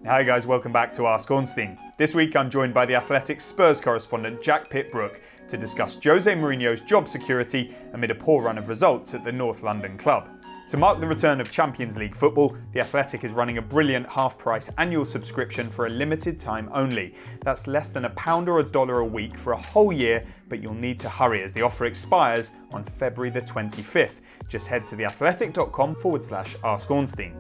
Hi guys, welcome back to Ask Ornstein. This week I'm joined by the Athletic Spurs correspondent Jack Pitt-Brooke to discuss Jose Mourinho's job security amid a poor run of results at the North London club. To mark the return of Champions League football, the Athletic is running a brilliant half-price annual subscription for a limited time only. That's less than £1 or $1 a week for a whole year, but you'll need to hurry as the offer expires on February the 25th. Just head to theathletic.com/Ask Ornstein.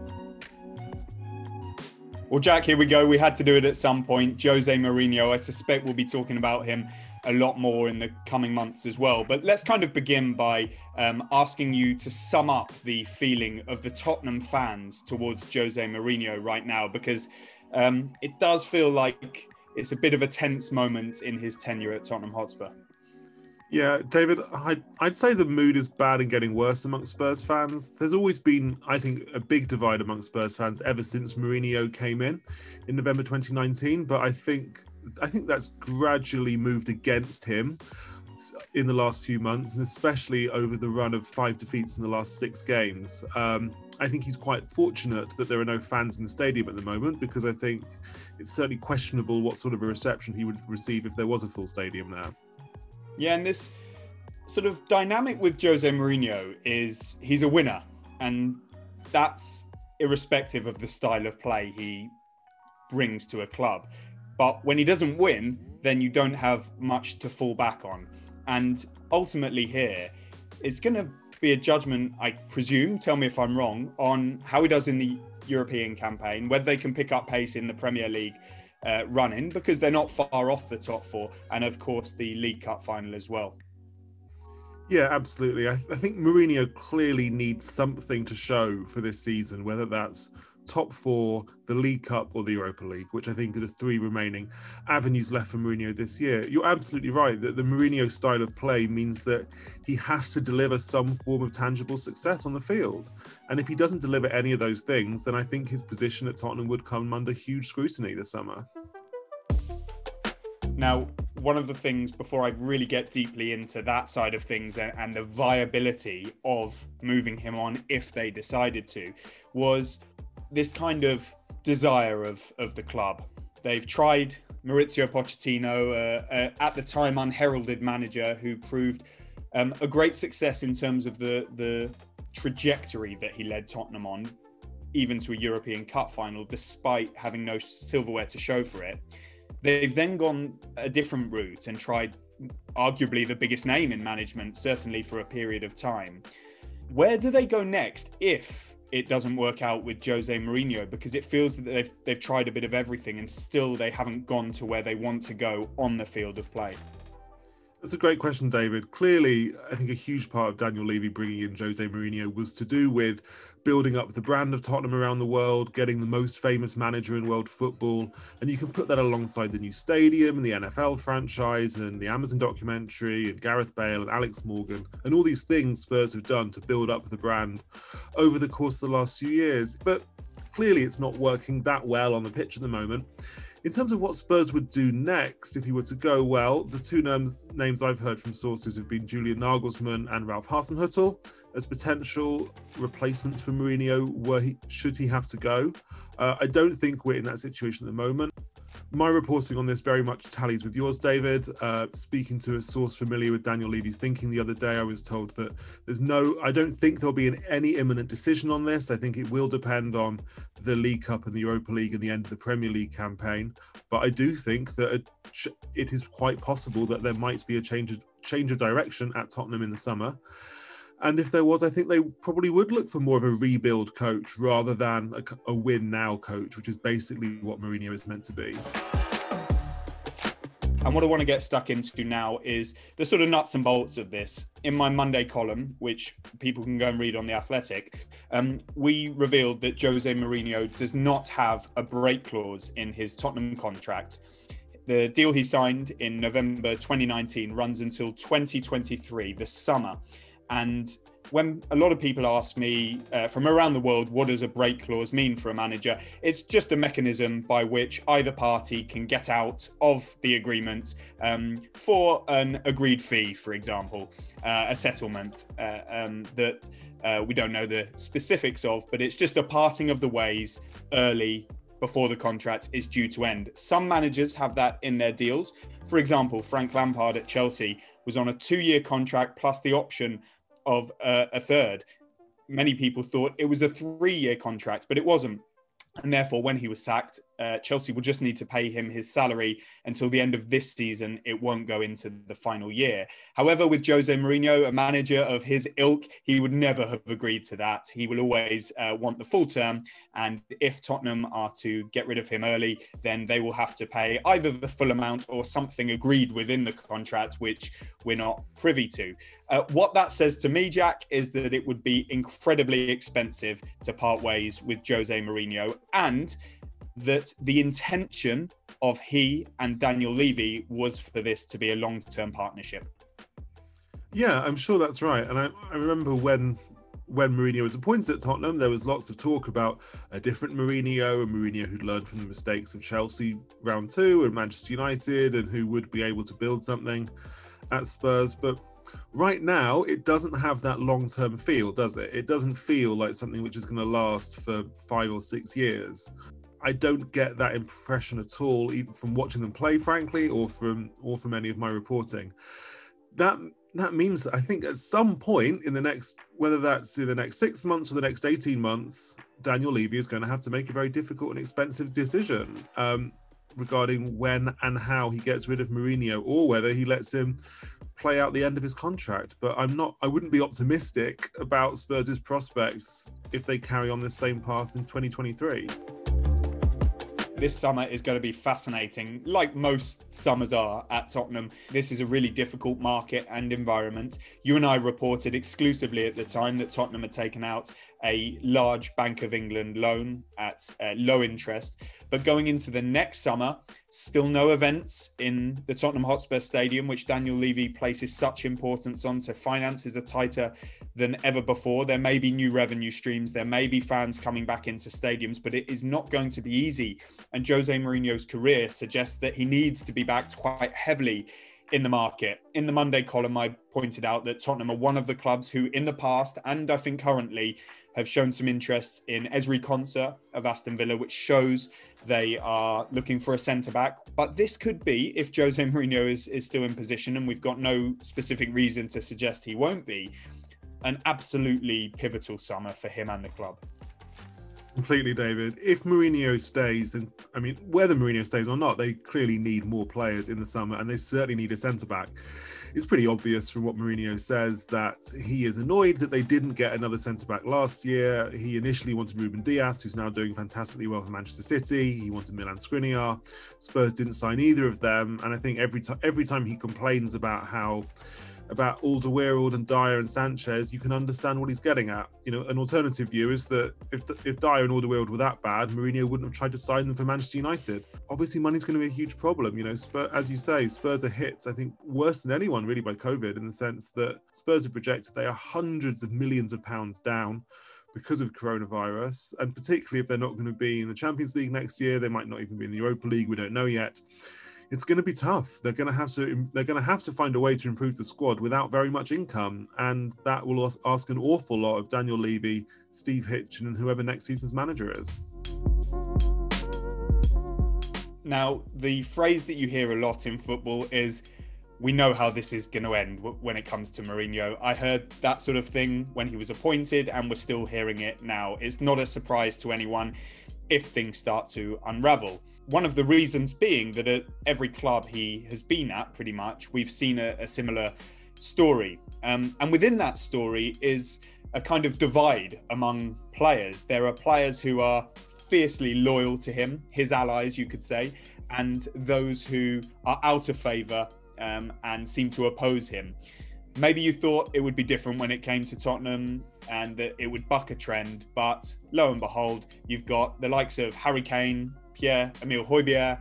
Well, Jack, here we go. We had to do it at some point. Jose Mourinho, I suspect we'll be talking about him a lot more in the coming months as well. But let's kind of begin by asking you to sum up the feeling of the Tottenham fans towards Jose Mourinho right now, because it does feel like it's a bit of a tense moment in his tenure at Tottenham Hotspur. Yeah, David, I'd say the mood is bad and getting worse amongst Spurs fans. There's always been, I think, a big divide amongst Spurs fans ever since Mourinho came in November 2019. But I think that's gradually moved against him in the last few months, and especially over the run of 5 defeats in the last 6 games. I think he's quite fortunate that there are no fans in the stadium at the moment, because I think it's certainly questionable what sort of a reception he would receive if there was a full stadium now. Yeah, and this sort of dynamic with Jose Mourinho is he's a winner, and that's irrespective of the style of play he brings to a club. But when he doesn't win, then you don't have much to fall back on. And ultimately here, it's going to be a judgment, I presume, tell me if I'm wrong, on how he does in the European campaign, whether they can pick up pace in the Premier League run-in, because they're not far off the top 4, and of course the League Cup final as well. Yeah, absolutely. I think Mourinho clearly needs something to show for this season, whether that's top 4, the League Cup or the Europa League, which I think are the 3 remaining avenues left for Mourinho this year. You're absolutely right that the Mourinho style of play means that he has to deliver some form of tangible success on the field. And if he doesn't deliver any of those things, then I think his position at Tottenham would come under huge scrutiny this summer. Now, one of the things, before I really get deeply into that side of things and the viability of moving him on if they decided to, was this kind of desire of the club. They've tried Maurizio Pochettino, at the time unheralded manager, who proved a great success in terms of the trajectory that he led Tottenham on, even to a European Cup final, despite having no silverware to show for it. They've then gone a different route and tried arguably the biggest name in management, certainly for a period of time. Where do they go next if it doesn't work out with Jose Mourinho? Because it feels that they've tried a bit of everything and still they haven't gone to where they want to go on the field of play. That's a great question, David. Clearly, I think a huge part of Daniel Levy bringing in Jose Mourinho was to do with building up the brand of Tottenham around the world, getting the most famous manager in world football. And you can put that alongside the new stadium and the NFL franchise and the Amazon documentary and Gareth Bale and Alex Morgan and all these things Spurs have done to build up the brand over the course of the last few years. But clearly it's not working that well on the pitch at the moment. In terms of what Spurs would do next if he were to go, well, the 2 names I've heard from sources have been Julian Nagelsmann and Ralph Hasenhüttl as potential replacements for Mourinho should he have to go. I don't think we're in that situation at the moment. My reporting on this very much tallies with yours, David. Speaking to a source familiar with Daniel Levy's thinking the other day, I was told that I don't think there'll be any imminent decision on this. I think it will depend on the League Cup and the Europa League and the end of the Premier League campaign. But I do think that it is quite possible that there might be a change of direction at Tottenham in the summer. And if there was, I think they probably would look for more of a rebuild coach rather than a win-now coach, which is basically what Mourinho is meant to be. And what I want to get stuck into now is the sort of nuts and bolts of this. In my Monday column, which people can go and read on The Athletic, we revealed that Jose Mourinho does not have a break clause in his Tottenham contract. The deal he signed in November 2019 runs until 2023, the summer. And when a lot of people ask me from around the world, what does a break clause mean for a manager? It's just a mechanism by which either party can get out of the agreement for an agreed fee, for example, a settlement that we don't know the specifics of, but it's just a parting of the ways early before the contract is due to end. Some managers have that in their deals. For example, Frank Lampard at Chelsea was on a 2-year contract plus the option of a third. Many people thought it was a 3-year contract, but it wasn't. And therefore, when he was sacked, Chelsea will just need to pay him his salary until the end of this season. It won't go into the final year. However, with Jose Mourinho, a manager of his ilk, he would never have agreed to that. He will always want the full term. And if Tottenham are to get rid of him early, then they will have to pay either the full amount or something agreed within the contract, which we're not privy to. What that says to me, Jack, is that it would be incredibly expensive to part ways with Jose Mourinho, and that the intention of he and Daniel Levy was for this to be a long-term partnership. Yeah, I'm sure that's right. And I remember when Mourinho was appointed at Tottenham, there was lots of talk about a different Mourinho, a Mourinho who'd learned from the mistakes of Chelsea round 2 and Manchester United, and who would be able to build something at Spurs. But right now, it doesn't have that long-term feel, does it? It doesn't feel like something which is going to last for 5 or 6 years. I don't get that impression at all, either from watching them play, frankly, or from any of my reporting. That means that I think at some point in the next, whether that's in the next 6 months or the next 18 months, Daniel Levy is going to have to make a very difficult and expensive decision regarding when and how he gets rid of Mourinho, or whether he lets him play out the end of his contract. But I wouldn't be optimistic about Spurs' prospects if they carry on the same path in 2023. This summer is going to be fascinating, like most summers are at Tottenham. This is a really difficult market and environment. You and I reported exclusively at the time that Tottenham had taken out a large Bank of England loan at low interest. But going into the next summer, still no events in the Tottenham Hotspur Stadium, which Daniel Levy places such importance on. So finances are tighter than ever before. There may be new revenue streams. There may be fans coming back into stadiums, but it is not going to be easy. And Jose Mourinho's career suggests that he needs to be backed quite heavily in the market. In the Monday column, I pointed out that Tottenham are one of the clubs who in the past, and I think currently, have shown some interest in Ezri Konsa of Aston Villa, which shows they are looking for a centre-back. But this could be, if Jose Mourinho is still in position, and we've got no specific reason to suggest he won't be, an absolutely pivotal summer for him and the club. Completely, David. If Mourinho stays, then, I mean, whether Mourinho stays or not, they clearly need more players in the summer, and they certainly need a centre-back. It's pretty obvious from what Mourinho says that he is annoyed that they didn't get another centre-back last year. He initially wanted Ruben Dias, who's now doing fantastically well for Manchester City. He wanted Milan Skriniar. Spurs didn't sign either of them, and I think every time he complains about Alderweireld and Dyer and Sanchez, you can understand what he's getting at. You know, an alternative view is that if Dyer and Alderweireld were that bad, Mourinho wouldn't have tried to sign them for Manchester United. Obviously, money's going to be a huge problem. You know, as you say, Spurs are hit, I think, worse than anyone really by COVID, in the sense that Spurs have projected they are hundreds of millions of pounds down because of coronavirus, and particularly if they're not going to be in the Champions League next year, they might not even be in the Europa League. We don't know yet. It's going to be tough. They're going to have to find a way to improve the squad without very much income, and that will ask an awful lot of Daniel Levy, Steve Hitchen, and whoever next season's manager is. Now, the phrase that you hear a lot in football is, "We know how this is going to end," when it comes to Mourinho. I heard that sort of thing when he was appointed, and we're still hearing it now. It's not a surprise to anyone if things start to unravel. One of the reasons being that at every club he has been at, pretty much, we've seen a similar story. And within that story is a kind of divide among players. There are players who are fiercely loyal to him, his allies, you could say, and those who are out of favour and seem to oppose him. Maybe you thought it would be different when it came to Tottenham and that it would buck a trend, but lo and behold, you've got the likes of Harry Kane, Pierre-Emile Højbjerg,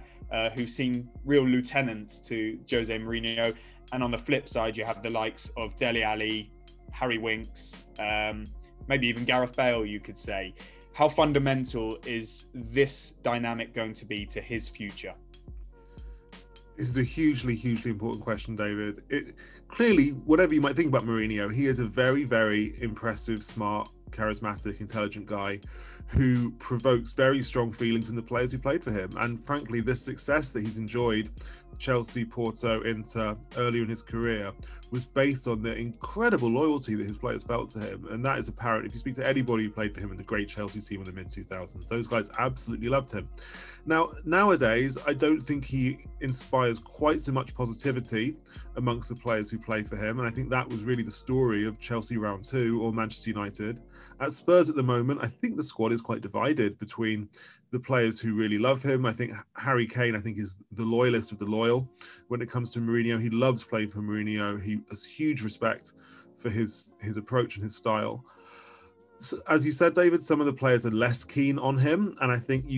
who seem real lieutenants to Jose Mourinho. And on the flip side, you have the likes of Dele Alli, Harry Winks, maybe even Gareth Bale, you could say. How fundamental is this dynamic going to be to his future? This is a hugely, hugely important question, David. Clearly, whatever you might think about Mourinho, he is a very, very impressive, smart charismatic, intelligent guy who provokes very strong feelings in the players who played for him. And frankly, this success that he's enjoyed, Chelsea, Porto, Inter, earlier in his career, was based on the incredible loyalty that his players felt to him. And that is apparent if you speak to anybody who played for him in the great Chelsea team in the mid-2000s. Those guys absolutely loved him. Now, nowadays, I don't think he inspires quite so much positivity amongst the players who play for him. And I think that was really the story of Chelsea round 2 or Manchester United. At Spurs at the moment, I think the squad is quite divided between the players who really love him. I think Harry Kane, is the loyalist of the loyal. When it comes to Mourinho, he loves playing for Mourinho. He has huge respect for his approach and his style. So, as you said, David, some of the players are less keen on him, and I think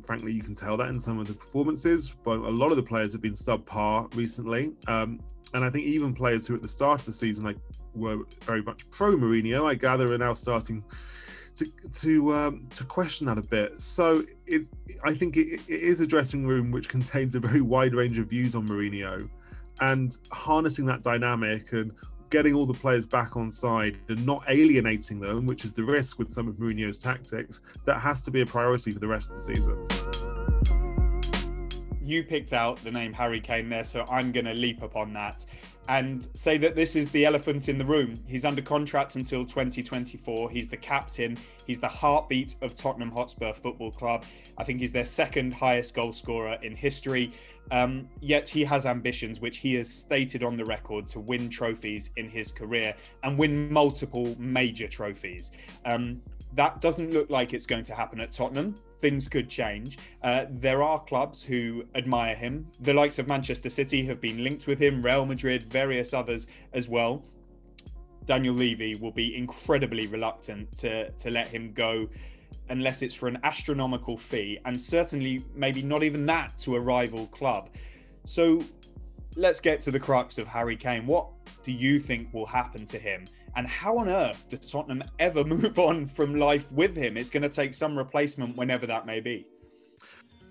frankly you can tell that in some of the performances. But a lot of the players have been subpar recently, and I think even players who at the start of the season were very much pro Mourinho, I gather, are now starting to question that a bit. So I think it is a dressing room which contains a very wide range of views on Mourinho, and harnessing that dynamic and getting all the players back on side and not alienating them, which is the risk with some of Mourinho's tactics, that has to be a priority for the rest of the season. You picked out the name Harry Kane there, so I'm going to leap upon that and say that this is the elephant in the room. He's under contract until 2024. He's the captain. He's the heartbeat of Tottenham Hotspur Football Club. I think he's their second highest goal scorer in history. Yet he has ambitions, which he has stated on the record, to win trophies in his career and win multiple major trophies. That doesn't look like it's going to happen at Tottenham. Things could change. There are clubs who admire him. The likes of Manchester City have been linked with him, Real Madrid, various others as well. Daniel Levy will be incredibly reluctant to let him go unless it's for an astronomical fee, and certainly maybe not even that to a rival club. So let's get to the crux of Harry Kane. What do you think will happen to him? And how on earth does Tottenham ever move on from life with him? It's going to take some replacement whenever that may be.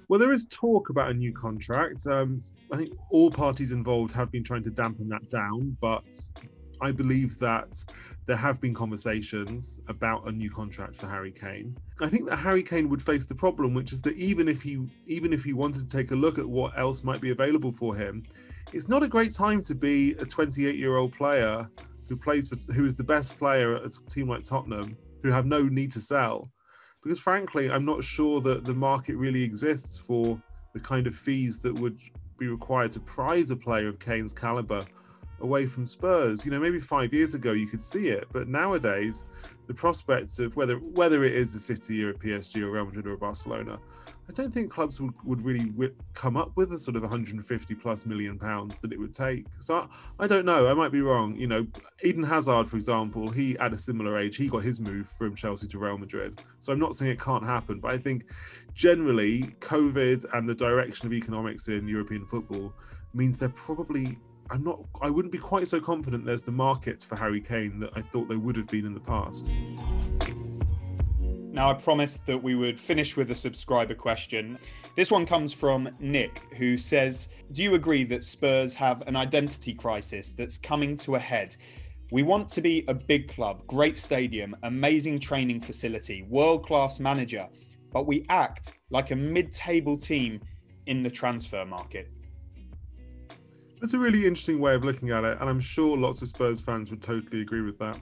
Well, there is talk about a new contract. I think all parties involved have been trying to dampen that down, but I believe that there have been conversations about a new contract for Harry Kane. I think that Harry Kane would face the problem, which is that even if he wanted to take a look at what else might be available for him, it's not a great time to be a 28-year-old player who is the best player at a team like Tottenham, who have no need to sell. Because frankly, I'm not sure that the market really exists for the kind of fees that would be required to prize a player of Kane's caliber away from Spurs. Maybe 5 years ago you could see it, but nowadays the prospects of whether it is a City or a PSG or Real Madrid or a Barcelona, I don't think clubs would really come up with a sort of 150 plus million pounds that it would take. So I don't know. I might be wrong. Eden Hazard, for example, he at a similar age, he got his move from Chelsea to Real Madrid. So I'm not saying it can't happen, but I think generally COVID and the direction of economics in European football means they're probably, I wouldn't be quite so confident there's the market for Harry Kane that I thought there would have been in the past. Now, I promised that we would finish with a subscriber question. This one comes from Nick, who says, do you agree that Spurs have an identity crisis that's coming to a head? We want to be a big club, great stadium, amazing training facility, world-class manager, but we act like a mid-table team in the transfer market. That's a really interesting way of looking at it, and I'm sure lots of Spurs fans would totally agree with that.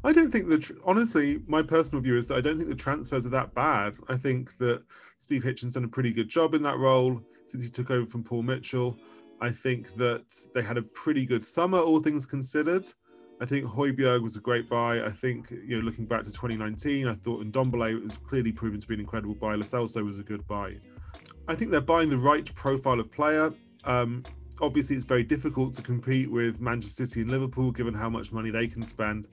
I don't think honestly, my personal view is that I don't think the transfers are that bad. I think that Steve Hitchen's done a pretty good job in that role since he took over from Paul Mitchell. I think that they had a pretty good summer, all things considered. I think Højbjerg was a great buy. I think, looking back to 2019, I thought Ndombele was clearly proven to be an incredible buy. Lo Celso was a good buy. I think they're buying the right profile of player. Obviously, it's very difficult to compete with Manchester City and Liverpool, given how much money they can spend.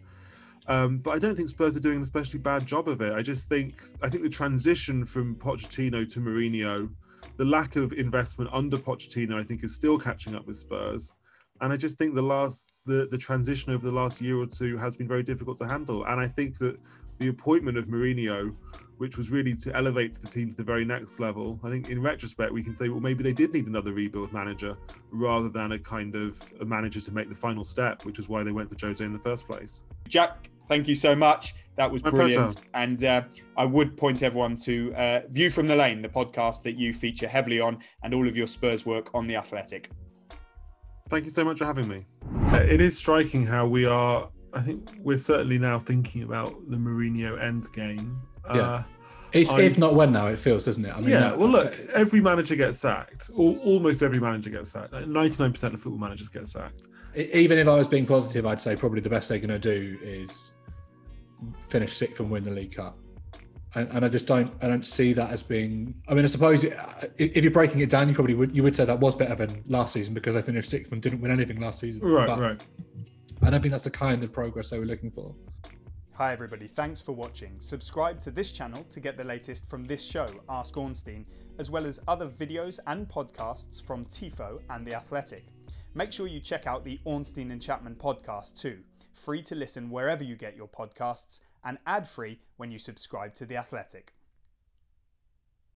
But I don't think Spurs are doing an especially bad job of it. I think the transition from Pochettino to Mourinho, the lack of investment under Pochettino, I think is still catching up with Spurs. And I just think the transition over the last year or two has been very difficult to handle. And I think that the appointment of Mourinho which was really to elevate the team to the very next level. I think in retrospect, we can say, well, maybe they did need another rebuild manager rather than a kind of a manager to make the final step, which is why they went for Jose in the first place. Jack, thank you so much. That was brilliant. Pleasure. And I would point everyone to View from the Lane, the podcast that you feature heavily on, and all of your Spurs work on The Athletic. Thank you so much for having me. It is striking how we are, I think we're certainly now thinking about the Mourinho end game. Yeah. It's if not when now, it feels, doesn't it? I mean, yeah, well, look, every manager gets sacked. Almost every manager gets sacked. 99% of football managers get sacked. Even if I was being positive, I'd say probably the best they're going to do is finish sixth and win the League Cup. And I just don't see that as being. I mean, I suppose if you're breaking it down, you would say that was better than last season because they finished sixth and didn't win anything last season. Right, but right. I don't think that's the kind of progress they were looking for. Hi everybody, thanks for watching. Subscribe to this channel to get the latest from this show, Ask Ornstein, as well as other videos and podcasts from Tifo and The Athletic. Make sure you check out the Ornstein and Chapman podcast too, free to listen wherever you get your podcasts and ad-free when you subscribe to The Athletic.